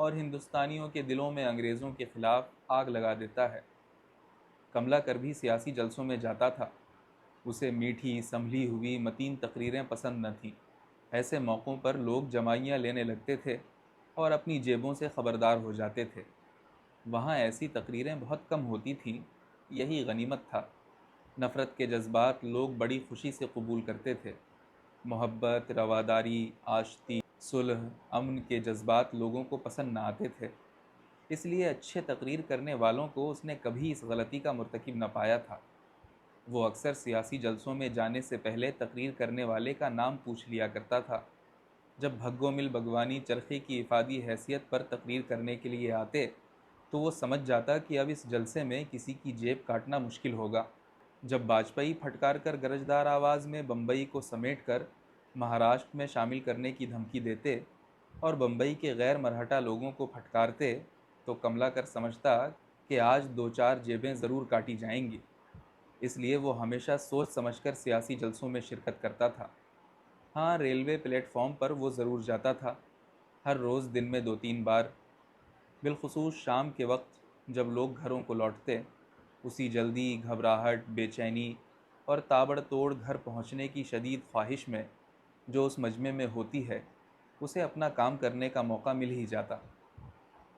اور ہندوستانیوں کے دلوں میں انگریزوں کے خلاف آگ لگا دیتا ہے۔ کملاکر بھی سیاسی جلسوں میں جاتا تھا۔ اسے میٹھی سنبھلی ہوئی متین تقریریں پسند نہ تھیں۔ ایسے موقعوں پر لوگ جمائیاں لینے لگتے تھے اور اپنی جیبوں سے خبردار ہو جاتے تھے۔ وہاں ایسی تقریریں بہت کم ہوتی تھیں، یہی غنیمت تھا۔ نفرت کے جذبات لوگ بڑی خوشی سے قبول کرتے تھے۔ محبت، رواداری، آشتی، صلح، امن کے جذبات لوگوں کو پسند نہ آتے تھے۔ اس لیے اچھے تقریر کرنے والوں کو اس نے کبھی اس غلطی کا مرتکب نہ پایا تھا۔ وہ اکثر سیاسی جلسوں میں جانے سے پہلے تقریر کرنے والے کا نام پوچھ لیا کرتا تھا۔ جب بھگو مل بھگوانی چرخے کی افادی حیثیت پر تقریر کرنے کے لیے آتے تو وہ سمجھ جاتا کہ اب اس جلسے میں کسی کی جیب کاٹنا مشکل ہوگا۔ جب واجپئی پھٹکار کر گرجدار آواز میں بمبئی کو سمیٹ کر مہاراشٹر میں شامل کرنے کی دھمکی دیتے اور بمبئی کے غیر مرہٹا لوگوں کو پھٹکارتے تو کملاکر سمجھتا کہ آج دو چار جیبیں ضرور کاٹی جائیں گی۔ اس لیے وہ ہمیشہ سوچ سمجھ کر سیاسی جلسوں میں شرکت کرتا تھا۔ ہاں، ریلوے پلیٹ فارم پر وہ ضرور جاتا تھا، ہر روز دن میں 2-3 بار، بالخصوص شام کے وقت جب لوگ گھروں کو لوٹتے۔ اسی جلدی، گھبراہٹ، بے چینی اور تابڑ توڑ گھر پہنچنے کی شدید خواہش میں جو اس مجمع میں ہوتی ہے، اسے اپنا کام کرنے کا موقع مل ہی جاتا۔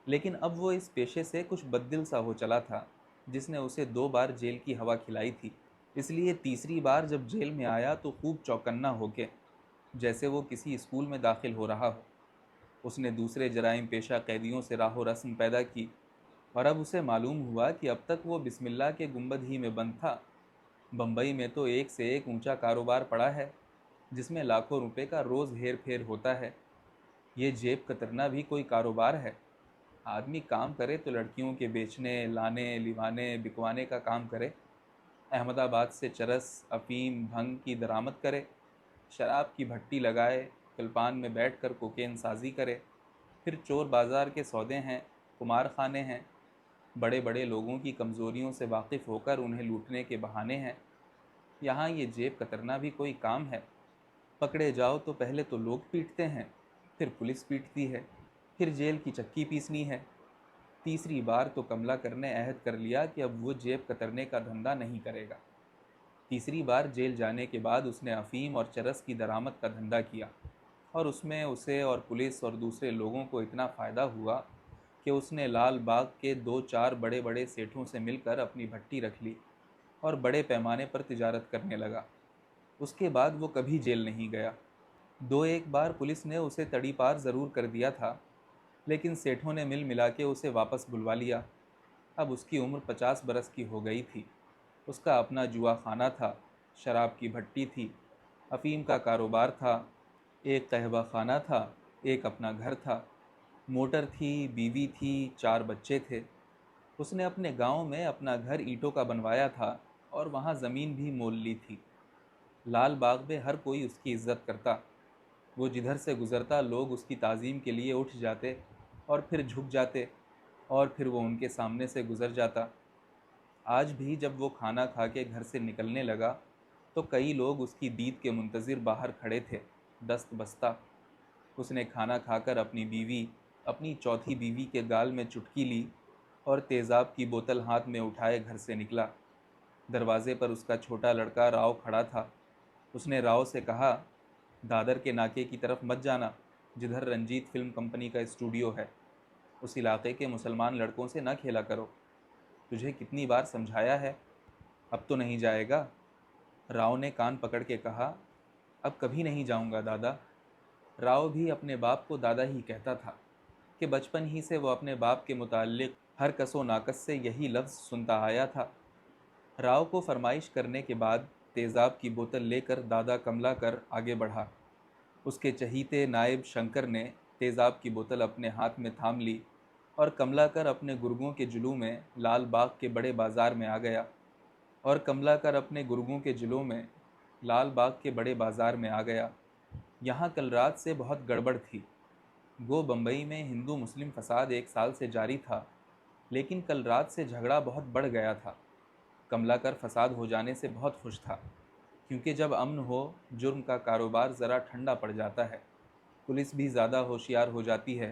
لیکن اب وہ اس پیشے سے کچھ بددل سا ہو چلا تھا جس نے اسے 2 بار جیل کی ہوا کھلائی تھی۔ اس لیے تیسری بار جب جیل میں آیا تو خوب چوکنا ہو کے، جیسے وہ کسی اسکول میں داخل ہو رہا ہو۔ اس نے دوسرے جرائم پیشہ قیدیوں سے راہ و رسم پیدا کی اور اب اسے معلوم ہوا کہ اب تک وہ بسم اللہ کے گنبد ہی میں بند تھا۔ بمبئی میں تو ایک سے ایک اونچا کاروبار پڑا ہے جس میں لاکھوں روپے کا روز ہیر پھیر ہوتا ہے۔ یہ جیب کترنا بھی کوئی کاروبار ہے؟ آدمی کام کرے تو لڑکیوں کے بیچنے، لانے، لیوانے، بکوانے کا کام کرے، احمد آباد سے چرس، افیم، بھنگ کی درآمد کرے، شراب کی بھٹی لگائے، کلپان میں بیٹھ کر کوکین سازی کرے، پھر چور بازار کے سودے ہیں، قمار خانے ہیں، بڑے بڑے لوگوں کی کمزوریوں سے واقف ہو کر انہیں لوٹنے کے بہانے ہیں۔ یہاں یہ جیب کترنا بھی کوئی کام ہے؟ پکڑے جاؤ تو پہلے تو لوگ پیٹتے ہیں، پھر پولیس پیٹتی ہے، پھر جیل کی چکی پیسنی ہے۔ تیسری بار تو کملاکر نے عہد کر لیا کہ اب وہ جیب کترنے کا دھندا نہیں کرے گا۔ تیسری بار جیل جانے کے بعد اس نے افیم اور چرس کی درآمد کا دھندا کیا اور اس میں اسے اور پولیس اور دوسرے لوگوں کو اتنا فائدہ ہوا کہ اس نے لال باغ کے 2-4 بڑے بڑے سیٹھوں سے مل کر اپنی بھٹی رکھ لی اور بڑے پیمانے پر تجارت کرنے لگا۔ اس کے بعد وہ کبھی جیل نہیں گیا۔ 2-1 بار پولیس نے اسے تڑی پار ضرور کر دیا تھا، لیکن سیٹھوں نے مل ملا کے اسے واپس بلوا لیا۔ اب اس کی عمر 50 برس کی ہو گئی تھی۔ اس کا اپنا جوا خانہ تھا، شراب کی بھٹی تھی، افیم کا کاروبار تھا، ایک قہوہ خانہ تھا، ایک اپنا گھر تھا، موٹر تھی، بیوی تھی، 4 بچے تھے۔ اس نے اپنے گاؤں میں اپنا گھر اینٹوں کا بنوایا تھا اور وہاں زمین بھی مول لی تھی۔ لال باغ میں ہر کوئی اس کی عزت کرتا۔ وہ جدھر سے گزرتا لوگ اس کی تعظیم کے لیے اٹھ جاتے اور پھر جھک جاتے اور پھر وہ ان کے سامنے سے گزر جاتا۔ آج بھی جب وہ کھانا کھا کے گھر سے نکلنے لگا تو کئی لوگ اس کی دید کے منتظر باہر کھڑے تھے، دست بستہ۔ اس نے کھانا کھا کر اپنی چوتھی بیوی کے گال میں چٹکی لی اور تیزاب کی بوتل ہاتھ میں اٹھائے گھر سے نکلا۔ دروازے پر اس کا چھوٹا لڑکا راؤ کھڑا تھا۔ اس نے راؤ سے کہا، دادر کے ناکے کی طرف مت جانا، جدھر رنجیت فلم کمپنی کا اسٹوڈیو ہے۔ اس علاقے کے مسلمان لڑکوں سے نہ کھیلا کرو۔ تجھے کتنی بار سمجھایا ہے، اب تو نہیں جائے گا؟ راؤ نے کان پکڑ کے کہا، اب کبھی نہیں جاؤں گا دادا۔ راؤ بھی اپنے باپ کو دادا ہی کہتا تھا کہ بچپن ہی سے وہ اپنے باپ کے متعلق ہر کس و ناکس سے یہی لفظ سنتا آیا تھا۔ راؤ کو فرمائش کرنے کے بعد تیزاب کی بوتل لے کر دادا کملاکر آگے بڑھا۔ اس کے چہیتے نائب شنکر نے تیزاب کی بوتل اپنے ہاتھ میں تھام لی اور کملاکر اپنے گرگوں کے جلووں میں لال باغ کے بڑے بازار میں آ گیا یہاں کل رات سے بہت گڑبڑ تھی۔ گو بمبئی میں ہندو مسلم فساد 1 سال سے جاری تھا، لیکن کل رات سے جھگڑا بہت بڑھ گیا تھا۔ کملاکر فساد ہو جانے سے بہت خوش تھا، کیونکہ جب امن ہو جرم کا کاروبار ذرا ٹھنڈا پڑ جاتا ہے، پولیس بھی زیادہ ہوشیار ہو جاتی ہے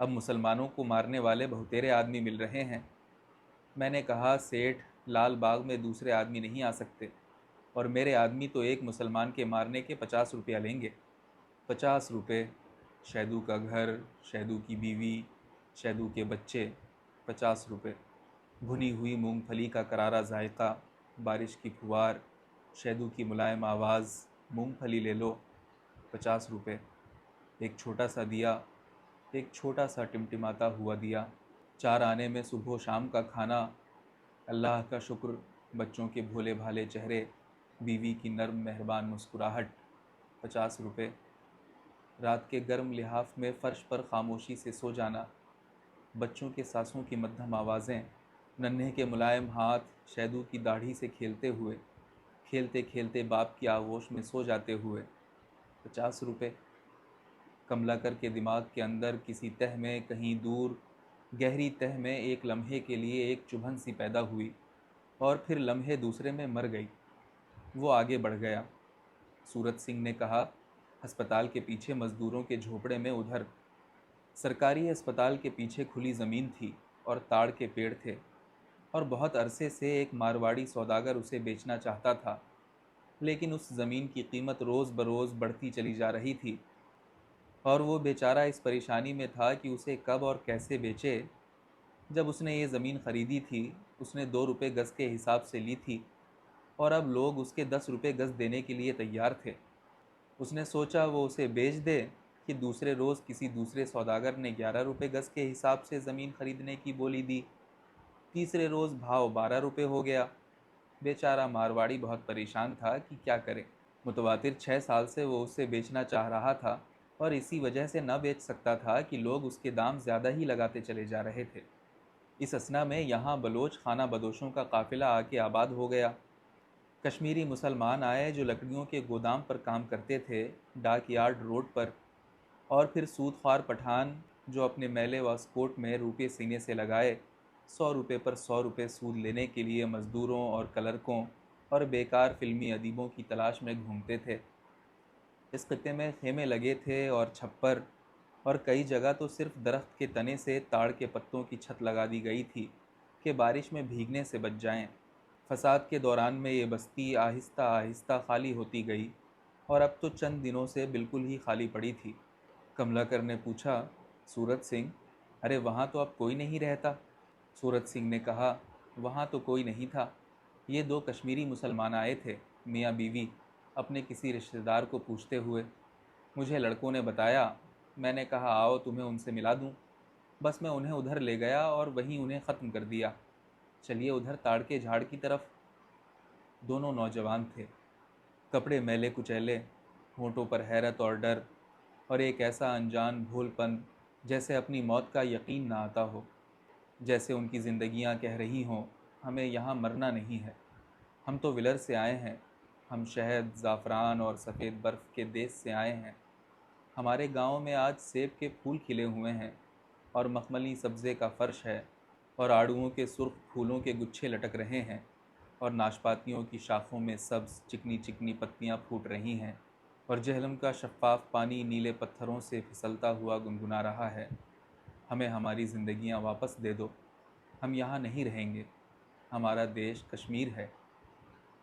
اب مسلمانوں کو مارنے والے بہتیرے آدمی مل رہے ہیں۔ میں نے کہا سیٹھ، لال باغ میں دوسرے آدمی نہیں آ سکتے، اور میرے آدمی تو ایک مسلمان کے مارنے کے 50 روپیہ لیں گے۔ 50 روپے! شیدو کا گھر، شیدو کی بیوی، شیدو کے بچے، 50 روپے! بھنی ہوئی مونگ پھلی کا کرارا ذائقہ، بارش کی پھوار، شیدو کی ملائم آواز، مونگ پھلی لے لو، 50 روپے! ایک چھوٹا سا دیا، ایک چھوٹا سا ٹمٹماتا ہوا دیا، 4 آنے میں صبح و شام کا کھانا، اللہ کا شکر، بچوں کے بھولے بھالے چہرے، بیوی کی نرم مہربان مسکراہٹ، 50 روپے! رات کے گرم لحاف میں فرش پر خاموشی سے سو جانا، بچوں کے سانسوں کی مدھم آوازیں، ننھے کے ملائم ہاتھ شیدو کی داڑھی سے کھیلتے ہوئے، کھیلتے کھیلتے باپ کی آغوش میں سو جاتے ہوئے، 50 روپے! کملا کر کے دماغ کے اندر کسی تہ میں، کہیں دور گہری تہ میں ایک لمحے کے لیے ایک چبھن سی پیدا ہوئی، اور پھر لمحے دوسرے میں مر گئی۔ وہ آگے بڑھ گیا۔ سورت سنگھ نے کہا، ہسپتال کے پیچھے مزدوروں کے جھوپڑے میں ادھر۔ سرکاری اسپتال کے پیچھے کھلی زمین تھی اور تاڑ کے پیڑ تھے، اور بہت عرصے سے ایک مارواڑی سوداگر اسے بیچنا چاہتا تھا، لیکن اس زمین کی قیمت روز بروز بڑھتی چلی جا رہی تھی، اور وہ بیچارہ اس پریشانی میں تھا کہ اسے کب اور کیسے بیچے۔ جب اس نے یہ زمین خریدی تھی، اس نے 2 روپے گز کے حساب سے لی تھی، اور اب لوگ اس کے 10 روپے گز دینے کے لیے تیار تھے۔ اس نے سوچا وہ اسے بیچ دے کہ دوسرے روز کسی دوسرے سوداگر نے 11 روپے گز کے حساب سے زمین خریدنے کی بولی دی۔ تیسرے روز بھاؤ 12 روپے ہو گیا۔ بیچارہ مارواڑی بہت پریشان تھا کہ کیا کرے۔ متواتر 6 سال سے وہ اسے بیچنا چاہ رہا تھا، اور اسی وجہ سے نہ بیچ سکتا تھا کہ لوگ اس کے دام زیادہ ہی لگاتے چلے جا رہے تھے۔ اس اثنا میں یہاں بلوچ خانہ بدوشوں کا قافلہ آ کے آباد ہو گیا۔ کشمیری مسلمان آئے جو لکڑیوں کے گودام پر کام کرتے تھے، ڈاک یارڈ روڈ پر، اور پھر سود خوار پٹھان جو اپنے میلے واسکوٹ میں روپے سینے سے لگائے 100 روپے پر 100 روپے سود لینے کے لیے مزدوروں اور کلرکوں اور بیکار فلمی ادیبوں کی تلاش میں گھومتے تھے۔ اس خطے میں خیمے لگے تھے اور چھپر، اور کئی جگہ تو صرف درخت کے تنے سے تاڑ کے پتوں کی چھت لگا دی گئی تھی کہ بارش میں بھیگنے سے بچ جائیں۔ فساد کے دوران میں یہ بستی آہستہ آہستہ خالی ہوتی گئی، اور اب تو چند دنوں سے بالکل ہی خالی پڑی تھی۔ کملاکر نے پوچھا، سورت سنگھ، ارے وہاں تو اب کوئی نہیں رہتا؟ سورت سنگھ نے کہا، وہاں تو کوئی نہیں تھا۔ یہ 2 کشمیری مسلمان آئے تھے، میاں بیوی، اپنے کسی رشتہ دار کو پوچھتے ہوئے۔ مجھے لڑکوں نے بتایا۔ میں نے کہا آؤ تمہیں ان سے ملا دوں۔ بس میں انہیں ادھر لے گیا اور وہیں انہیں ختم کر دیا۔ چلیے ادھر تاڑ کے جھاڑ کی طرف۔ دونوں نوجوان تھے، کپڑے میلے کچیلے، ہونٹوں پر حیرت اور ڈر، اور ایک ایسا انجان بھول پن جیسے اپنی موت کا یقین نہ آتا ہو، جیسے ان کی زندگیاں کہہ رہی ہوں، ہمیں یہاں مرنا نہیں ہے، ہم تو ولر سے آئے ہیں، ہم شہد، زعفران اور سفید برف کے دیس سے آئے ہیں۔ ہمارے گاؤں میں آج سیب کے پھول کھلے ہوئے ہیں، اور مخملی سبزے کا فرش ہے، اور آڑوؤں کے سرخ پھولوں کے گچھے لٹک رہے ہیں، اور ناشپاتیوں کی شاخوں میں سبز چکنی چکنی پتیاں پھوٹ رہی ہیں، اور جہلم کا شفاف پانی نیلے پتھروں سے پھسلتا ہوا گنگنا رہا ہے۔ ہمیں ہماری زندگیاں واپس دے دو، ہم یہاں نہیں رہیں گے، ہمارا دیش کشمیر ہے۔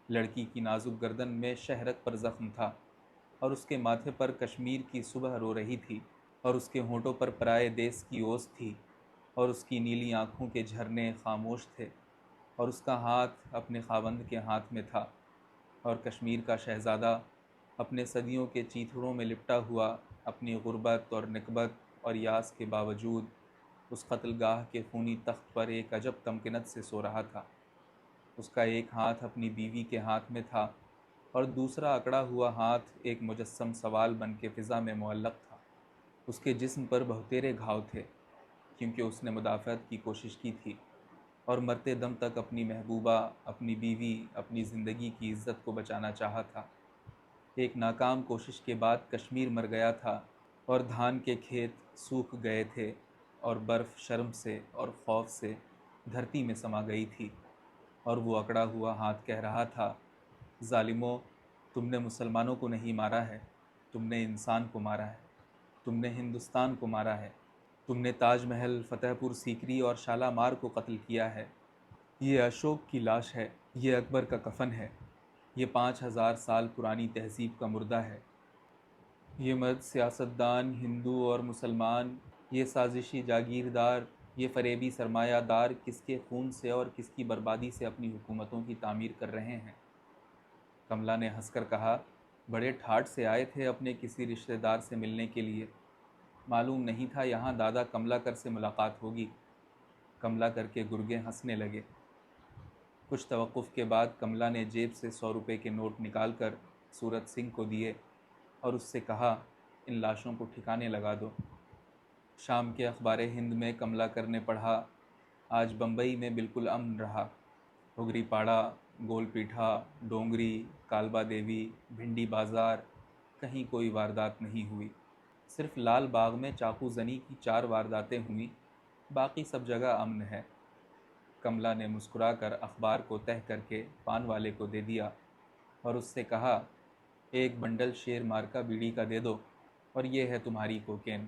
لڑکی کی نازک گردن میں شہرک پر زخم تھا، اور اس کے ماتھے پر کشمیر کی صبح رو رہی تھی، اور اس کے ہونٹوں پر پرائے دیس کی اوس تھی، اور اس کی نیلی آنکھوں کے جھرنے خاموش تھے، اور اس کا ہاتھ اپنے خاوند کے ہاتھ میں تھا، اور کشمیر کا شہزادہ اپنے صدیوں کے چیتھڑوں میں لپٹا ہوا اپنی غربت اور نکبت اور یاس کے باوجود اس قتل گاہ کے خونی تخت پر ایک عجب تمکنت سے سو رہا تھا۔ اس کا ایک ہاتھ اپنی بیوی کے ہاتھ میں تھا، اور دوسرا اکڑا ہوا ہاتھ ایک مجسم سوال بن کے فضا میں معلق تھا۔ اس کے جسم پر بہتیرے گھاؤ تھے، کیونکہ اس نے مدافعت کی کوشش کی تھی، اور مرتے دم تک اپنی محبوبہ، اپنی بیوی، اپنی زندگی کی عزت کو بچانا چاہا تھا۔ ایک ناکام کوشش کے بعد کشمیر مر گیا تھا، اور دھان کے کھیت سوکھ گئے تھے، اور برف شرم سے اور خوف سے دھرتی میں سما گئی تھی، اور وہ اکڑا ہوا ہاتھ کہہ رہا تھا، ظالموں، تم نے مسلمانوں کو نہیں مارا ہے، تم نے انسان کو مارا ہے، تم نے ہندوستان کو مارا ہے۔ تم نے تاج محل، فتح پور سیکری اور شالامار کو قتل کیا ہے۔ یہ اشوک کی لاش ہے، یہ اکبر کا کفن ہے، یہ 5000 سال پرانی تہذیب کا مردہ ہے۔ یہ مرد سیاستدان، ہندو اور مسلمان، یہ سازشی جاگیردار، یہ فریبی سرمایہ دار کس کے خون سے اور کس کی بربادی سے اپنی حکومتوں کی تعمیر کر رہے ہیں؟ کملا نے ہنس کر کہا، بڑے ٹھاٹ سے آئے تھے اپنے کسی رشتہ دار سے ملنے کے لیے، معلوم نہیں تھا یہاں دادا کملا کر سے ملاقات ہوگی۔ کملا کر کے گرگے ہنسنے لگے۔ کچھ توقف کے بعد کملا نے جیب سے 100 روپے کے نوٹ نکال کر سورت سنگھ کو دیے اور اس سے کہا، ان لاشوں کو ٹھکانے لگا دو۔ شام کے اخبار ہند میں کملا کر نے پڑھا، آج بمبئی میں بالکل امن رہا۔ ہگری پاڑا، گول پیٹھا، ڈونگری، کالبا دیوی، بھنڈی بازار، کہیں کوئی واردات نہیں ہوئی۔ صرف لال باغ میں چاقو زنی کی 4 وارداتیں ہوئیں، باقی سب جگہ امن ہے۔ کملا نے مسکرا کر اخبار کو تہہ کر کے پان والے کو دے دیا اور اس سے کہا، ایک بنڈل شیر مارکا بیڑی کا دے دو اور یہ ہے تمہاری کوکین۔